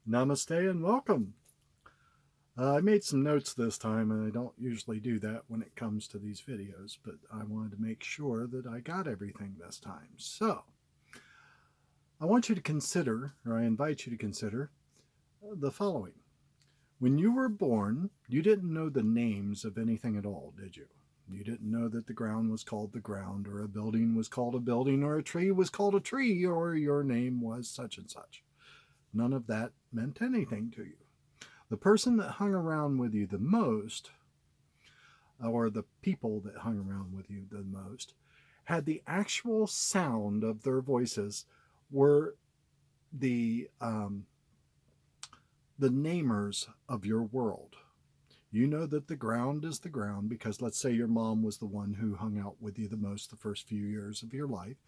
Namaste and welcome. I made some notes this time, and I don't usually do that when it comes to these videos, but I wanted to make sure that I got everything this time. So, I want you to consider, or I invite you to consider, the following. When you were born, you didn't know the names of anything at all, did you? You didn't know that the ground was called the ground, or a building was called a building, or a tree was called a tree, or your name was such and such. None of that meant anything to you. The person that hung around with you the most, or the people that hung around with you the most, had the actual sound of their voices were the um, the namers of your world. You know that the ground is the ground because let's say your mom was the one who hung out with you the most the first few years of your life.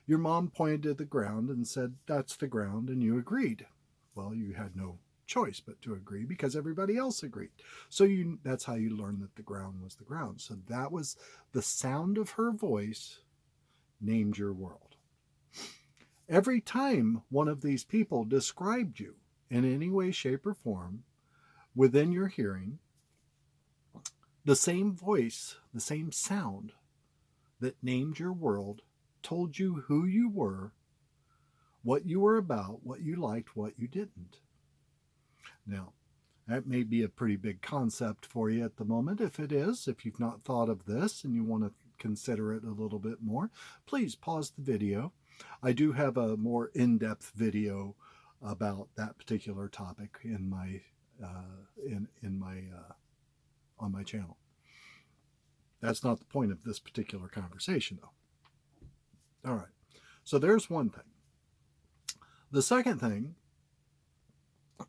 Your mom pointed to the ground and said, "That's the ground," and you agreed. Well, you had no choice but to agree because everybody else agreed. So that's how you learned that the ground was the ground. So that was the sound of her voice named your world. Every time one of these people described you in any way, shape, or form within your hearing, the same voice, the same sound that named your world told you who you were, what you were about, what you liked, what you didn't. Now, that may be a pretty big concept for you at the moment. If it is, if you've not thought of this and you want to consider it a little bit more, please pause the video. I do have a more in-depth video about that particular topic in my on my channel. That's not the point of this particular conversation, though. All right. So there's one thing. The second thing,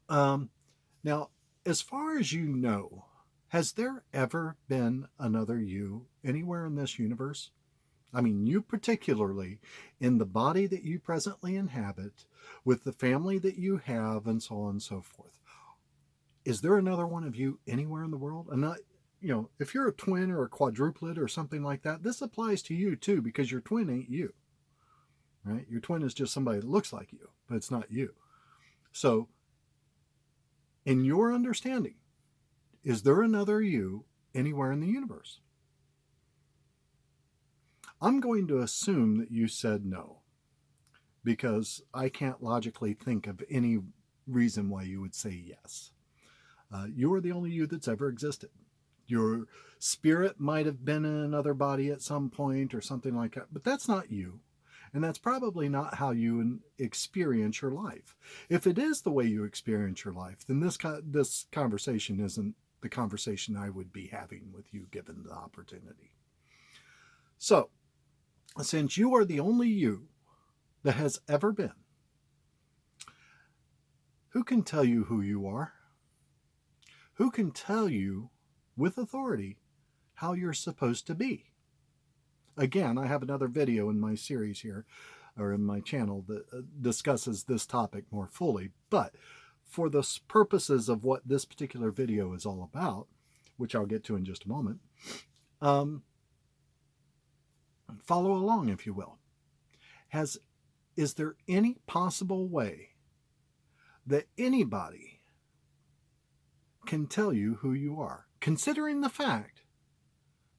now, as far as you know, has there ever been another you anywhere in this universe? I mean, you particularly, in the body that you presently inhabit, with the family that you have, and so on and so forth. Is there another one of you anywhere in the world? And not, if you're a twin or a quadruplet or something like that, this applies to you too, because your twin ain't you, right? Your twin is just somebody that looks like you, but it's not you. So, in your understanding, is there another you anywhere in the universe? I'm going to assume that you said no, because I can't logically think of any reason why you would say yes. You are the only you that's ever existed. Your spirit might have been in another body at some point or something like that, but that's not you. And that's probably not how you experience your life. If it is the way you experience your life, then this conversation isn't the conversation I would be having with you given the opportunity. So, since you are the only you that has ever been, who can tell you who you are? Who can tell you with authority how you're supposed to be? Again, I have another video in my series here, or in my channel, that discusses this topic more fully. But for the purposes of what this particular video is all about, which I'll get to in just a moment, follow along, if you will. Is there any possible way that anybody can tell you who you are, considering the fact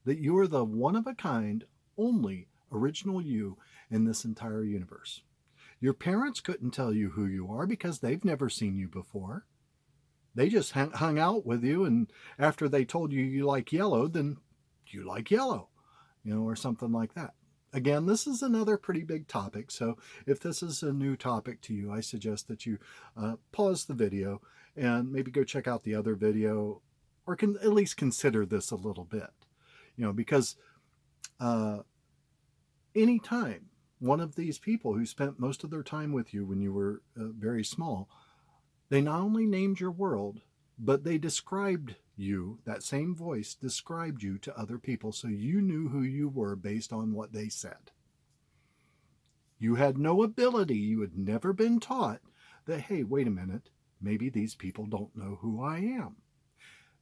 that you are the one-of-a-kind, only original you in this entire universe? Your parents couldn't tell you who you are because they've never seen you before. They just hung out with you, and after they told you you like yellow, then you like yellow, or something like that. Again, this is another pretty big topic, so if this is a new topic to you, I suggest that you pause the video and maybe go check out the other video, or can at least consider this a little bit, because anytime one of these people who spent most of their time with you when you were very small, they not only named your world, but they described you, that same voice described you to other people, so you knew who you were based on what they said. You had no ability, you had never been taught that, hey, wait a minute, maybe these people don't know who I am.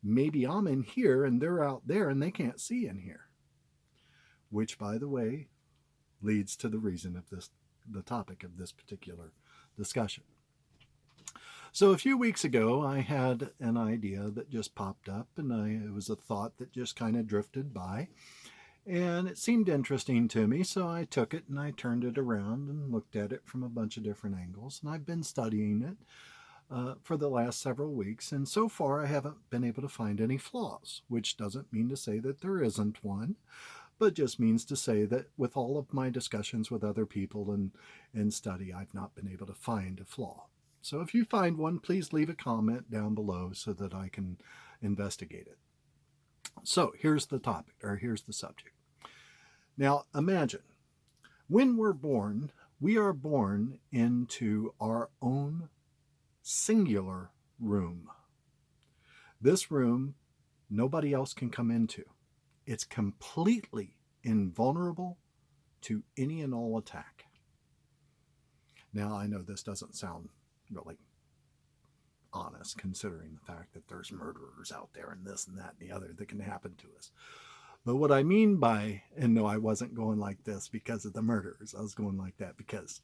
Maybe I'm in here and they're out there and they can't see in here. Which, by the way, leads to the reason of the topic of this particular discussion. So a few weeks ago, I had an idea that just popped up, and it was a thought that just kind of drifted by. And it seemed interesting to me, so I took it and I turned it around and looked at it from a bunch of different angles. And I've been studying it for the last several weeks, and so far I haven't been able to find any flaws, which doesn't mean to say that there isn't one, but just means to say that with all of my discussions with other people and study, I've not been able to find a flaw. So if you find one, please leave a comment down below so that I can investigate it. So here's the topic, or here's the subject. Now imagine, when we're born, we are born into our own singular room. This room, nobody else can come into. It's completely invulnerable to any and all attack. Now, I know this doesn't sound really honest, considering the fact that there's murderers out there and this and that and the other that can happen to us. But what I mean by, and no, I wasn't going like this because of the murderers. I was going like that because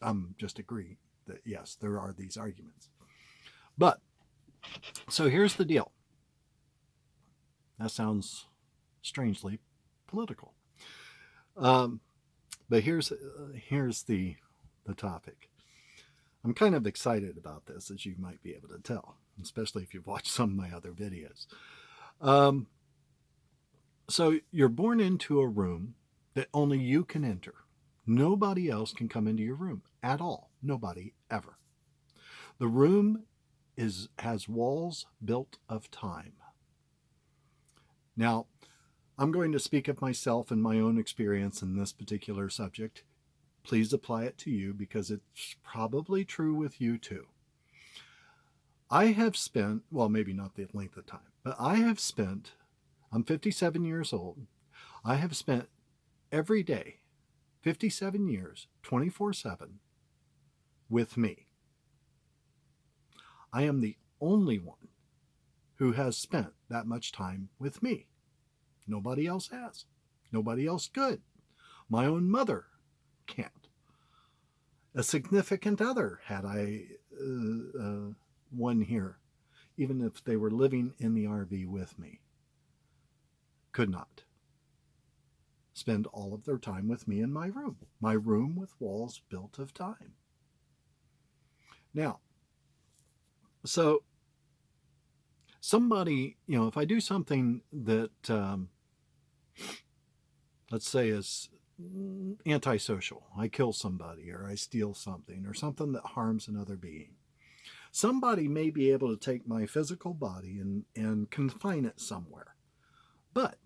I'm just agreeing that yes, there are these arguments. But, so here's the deal. That sounds strangely political. But here's the topic. I'm kind of excited about this, as you might be able to tell, especially if you've watched some of my other videos. So you're born into a room that only you can enter. Nobody else can come into your room at all. Nobody ever. The room has walls built of time. Now, I'm going to speak of myself and my own experience in this particular subject. Please apply it to you because it's probably true with you too. I have spent, well, maybe not the length of time, but I'm 57 years old. I have spent every day, 57 years, 24/7, with me. I am the only one who has spent that much time with me. Nobody else has. Nobody else could. My own mother can't. A significant other, had I one here, even if they were living in the RV with me, could not spend all of their time with me in my room with walls built of time. Now, so somebody, if I do something that, let's say is antisocial, I kill somebody or I steal something or something that harms another being, somebody may be able to take my physical body and confine it somewhere. But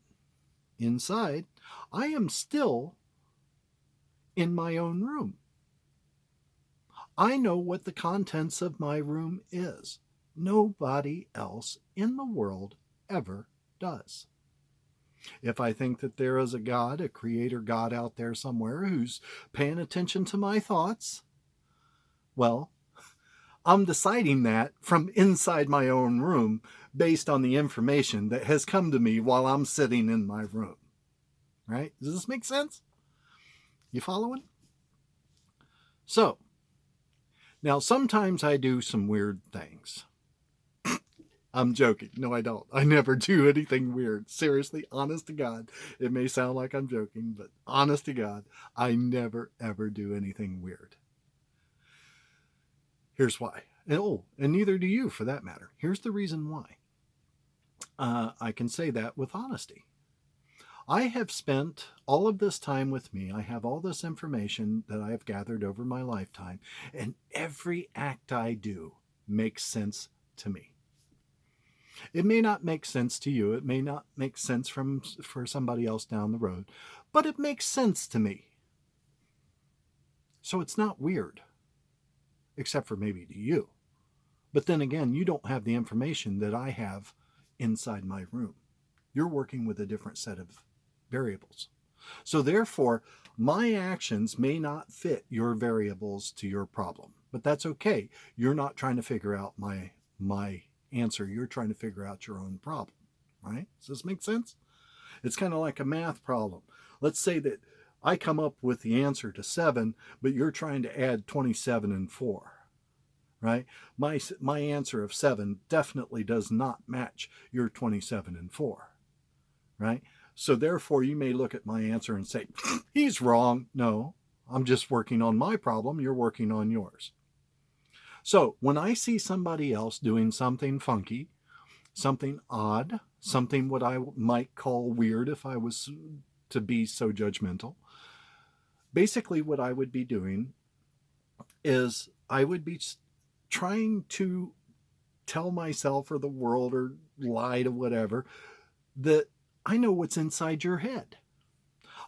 inside, I am still in my own room. I know what the contents of my room is. Nobody else in the world ever does. If I think that there is a God, a creator God out there somewhere who's paying attention to my thoughts, well, I'm deciding that from inside my own room based on the information that has come to me while I'm sitting in my room. Right? Does this make sense? You following? So, now sometimes I do some weird things. I'm joking. No, I don't. I never do anything weird. Seriously, honest to God. It may sound like I'm joking, but honest to God, I never, ever do anything weird. Here's why. And neither do you, for that matter. Here's the reason why. I can say that with honesty. I have spent all of this time with me. I have all this information that I have gathered over my lifetime, and every act I do makes sense to me. It may not make sense to you. It may not make sense for somebody else down the road, but it makes sense to me. So it's not weird, except for maybe to you. But then again, you don't have the information that I have inside my room. You're working with a different set of variables. So therefore, my actions may not fit your variables to your problem, but that's okay. You're not trying to figure out my answer. You're trying to figure out your own problem, right? Does this make sense? It's kind of like a math problem. Let's say that I come up with the answer to 7, but you're trying to add 27 and 4. right? My answer of 7 definitely does not match your 27 and 4, right? So therefore, you may look at my answer and say, he's wrong. No, I'm just working on my problem. You're working on yours. So when I see somebody else doing something funky, something odd, something what I might call weird if I was to be so judgmental, basically what I would be doing is I would be trying to tell myself or the world or lie to whatever that I know what's inside your head.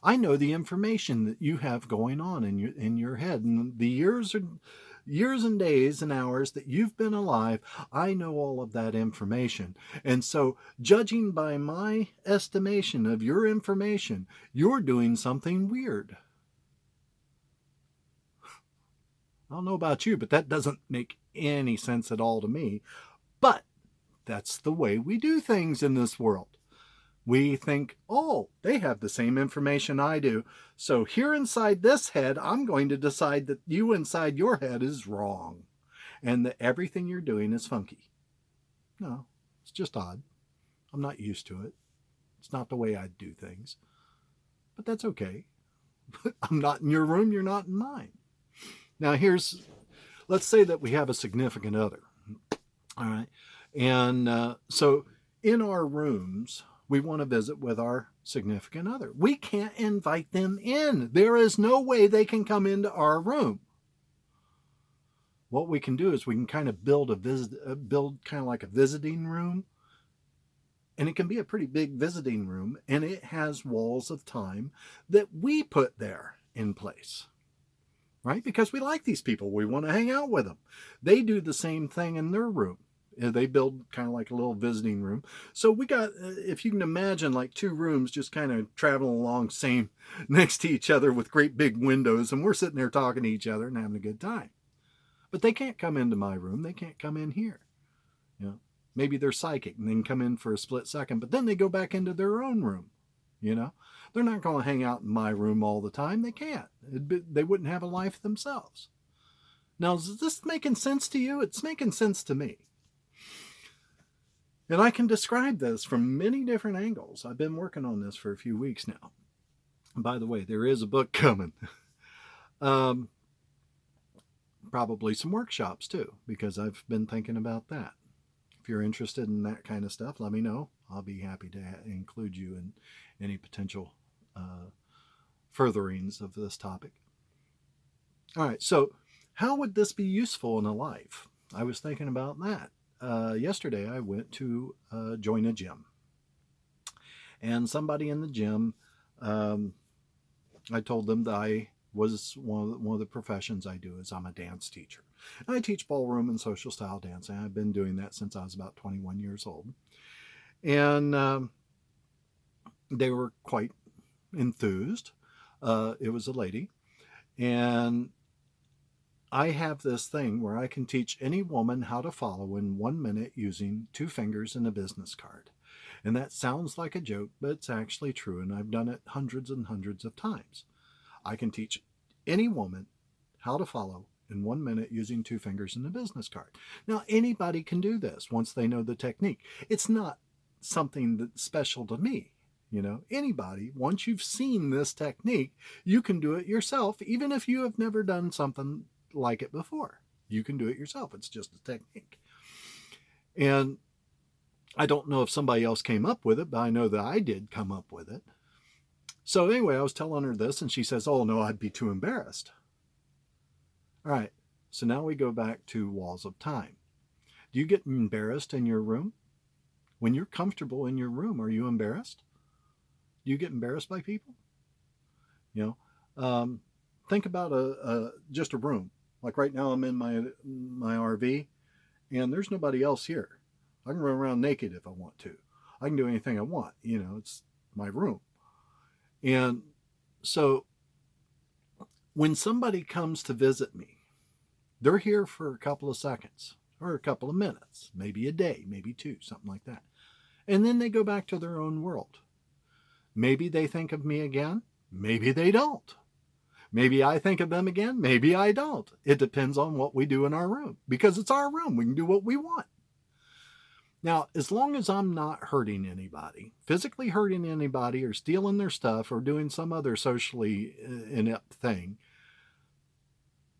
I know the information that you have going on in your head, and the years and days and hours that you've been alive. I know all of that information. And so, judging by my estimation of your information, you're doing something weird. I don't know about you, but that doesn't make any sense at all to me. But that's the way we do things in this world. We think, oh, they have the same information I do. So here inside this head, I'm going to decide that you inside your head is wrong and that everything you're doing is funky. No, it's just odd. I'm not used to it. It's not the way I do things. But that's okay. I'm not in your room. You're not in mine. Now let's say that we have a significant other. All right. And so in our rooms, we want to visit with our significant other. We can't invite them in. There is no way they can come into our room. What we can do is we can kind of build kind of like a visiting room. And it can be a pretty big visiting room. And it has walls of time that we put there in place. Right? Because we like these people. We want to hang out with them. They do the same thing in their room. They build kind of like a little visiting room. So we got, if you can imagine, like 2 rooms just kind of traveling along same next to each other with great big windows. And we're sitting there talking to each other and having a good time. But they can't come into my room. They can't come in here. You know, maybe they're psychic and they can come in for a split second, but then they go back into their own room. You know, they're not going to hang out in my room all the time. They can't. They wouldn't have a life themselves. Now, is this making sense to you? It's making sense to me. And I can describe this from many different angles. I've been working on this for a few weeks now. And by the way, there is a book coming. Probably some workshops too, because I've been thinking about that. If you're interested in that kind of stuff, let me know. I'll be happy to include you in any potential furtherings of this topic. All right, so how would this be useful in a life? I was thinking about that. Yesterday, I went to join a gym. And somebody in the gym, I told them that I was one of the professions I do is I'm a dance teacher. And I teach ballroom and social style dancing. I've been doing that since I was about 21 years old. And they were quite enthused. It was a lady. And I have this thing where I can teach any woman how to follow in 1 minute using 2 fingers and a business card. And that sounds like a joke, but it's actually true. And I've done it hundreds and hundreds of times. I can teach any woman how to follow in 1 minute using 2 fingers and a business card. Now, anybody can do this once they know the technique. It's not something that's special to me. You know, anybody, once you've seen this technique, you can do it yourself, even if you have never done something like it before. You can do it yourself. It's just a technique. And I don't know if somebody else came up with it, but I know that I did come up with it. So anyway, I was telling her this and she says, oh no, I'd be too embarrassed. All right. So now we go back to walls of time. Do you get embarrassed in your room? When you're comfortable in your room, are you embarrassed? Do you get embarrassed by people? You know, think about just a room. Like right now I'm in my RV and there's nobody else here. I can run around naked if I want to. I can do anything I want. You know, it's my room. And so when somebody comes to visit me, they're here for a couple of seconds or a couple of minutes, maybe a day, maybe 2, something like that. And then they go back to their own world. Maybe they think of me again. Maybe they don't. Maybe I think of them again. Maybe I don't. It depends on what we do in our room, because it's our room. We can do what we want. Now, as long as I'm not hurting anybody, physically hurting anybody, or stealing their stuff, or doing some other socially inept thing,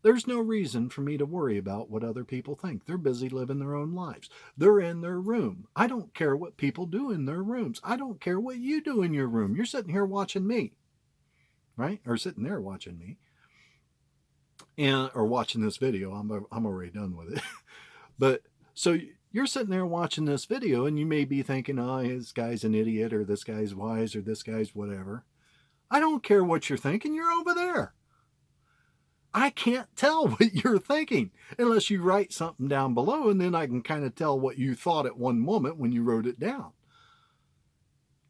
there's no reason for me to worry about what other people think. They're busy living their own lives. They're in their room. I don't care what people do in their rooms. I don't care what you do in your room. You're sitting here watching me, right? Or sitting there watching me, or watching this video. I'm already done with it. But so you're sitting there watching this video, and you may be thinking, oh, this guy's an idiot, or this guy's wise, or this guy's whatever. I don't care what you're thinking. You're over there. I can't tell what you're thinking unless you write something down below, and then I can kind of tell what you thought at one moment when you wrote it down.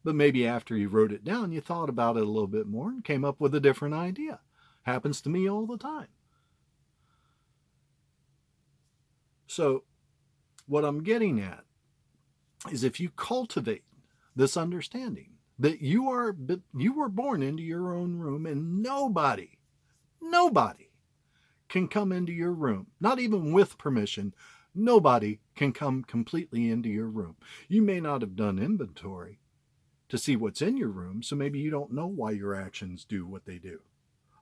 But maybe after you wrote it down, you thought about it a little bit more and came up with a different idea. Happens to me all the time. So what I'm getting at is, if you cultivate this understanding that you were born into your own room, and nobody can come into your room, not even with permission. Nobody can come completely into your room. You may not have done inventory to see what's in your room, so maybe you don't know why your actions do what they do.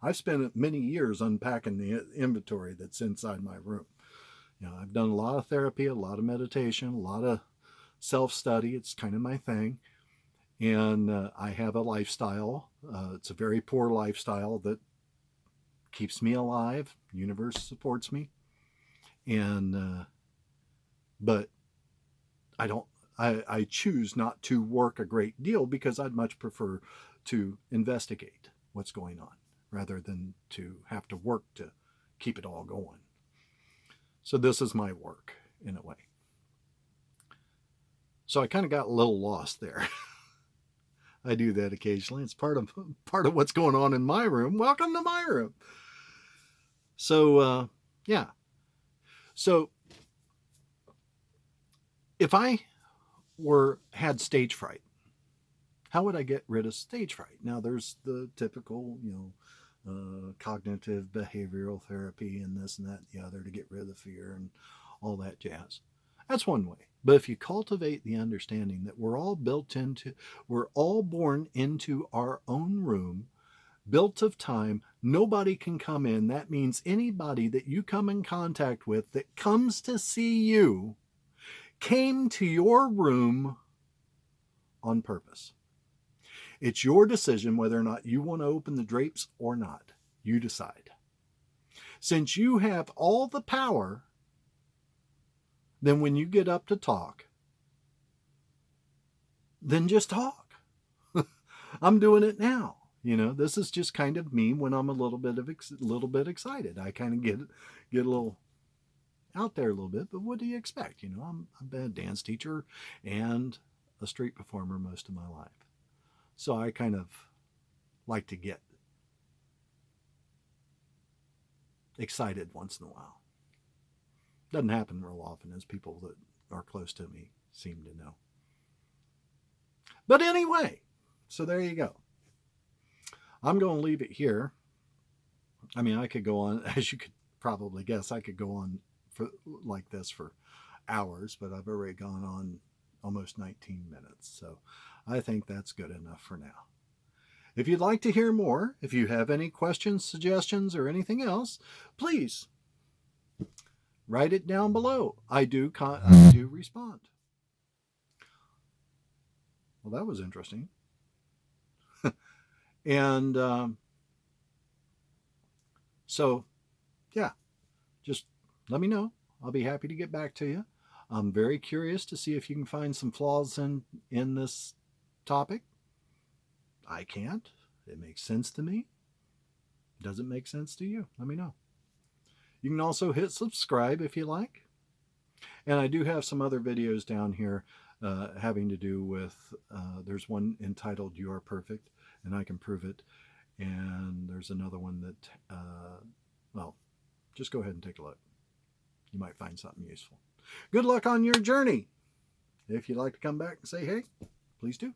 I've spent many years unpacking the inventory that's inside my room. I've done a lot of therapy, a lot of meditation, a lot of self-study. It's kind of my thing. And I have a lifestyle. It's a very poor lifestyle that keeps me alive. The universe supports me. And but I choose not to work a great deal, because I'd much prefer to investigate what's going on rather than to have to work to keep it all going. So this is my work in a way. So I kind of got a little lost there. I do that occasionally. It's part of what's going on in my room. Welcome to my room. So yeah. So if I had stage fright, how would I get rid of stage fright? Now, there's the typical, cognitive behavioral therapy and this and that and the other to get rid of the fear and all that jazz. That's one way. But if you cultivate the understanding that we're all born into our own room, built of time, nobody can come in. That means anybody that you come in contact with that comes to see you came to your room on purpose. It's your decision whether or not you want to open the drapes or not. You decide. Since you have all the power, then when you get up to talk, then just talk. I'm doing it now. This is just kind of me when I'm a little bit excited. I kind of get a little out there a little bit. But what do you expect? I've been a dance teacher and a street performer most of my life. So I kind of like to get excited once in a while. Doesn't happen real often, as people that are close to me seem to know. But anyway, so there you go. I'm going to leave it here. I mean, I could go on, as you could probably guess, I could go on like this for hours, but I've already gone on almost 19 minutes. So I think that's good enough for now. If you'd like to hear more, if you have any questions, suggestions, or anything else, please write it down below. I do respond. Well, that was interesting. And so, yeah, just let me know. I'll be happy to get back to you. I'm very curious to see if you can find some flaws in this topic. I can't. It makes sense to me. Does it make sense to you? Let me know. You can also hit subscribe if you like. And I do have some other videos down here having to do with, there's one entitled You Are Perfect, and I can prove it. And there's another one that, well, just go ahead and take a look. You might find something useful. Good luck on your journey. If you'd like to come back and say hey, please do.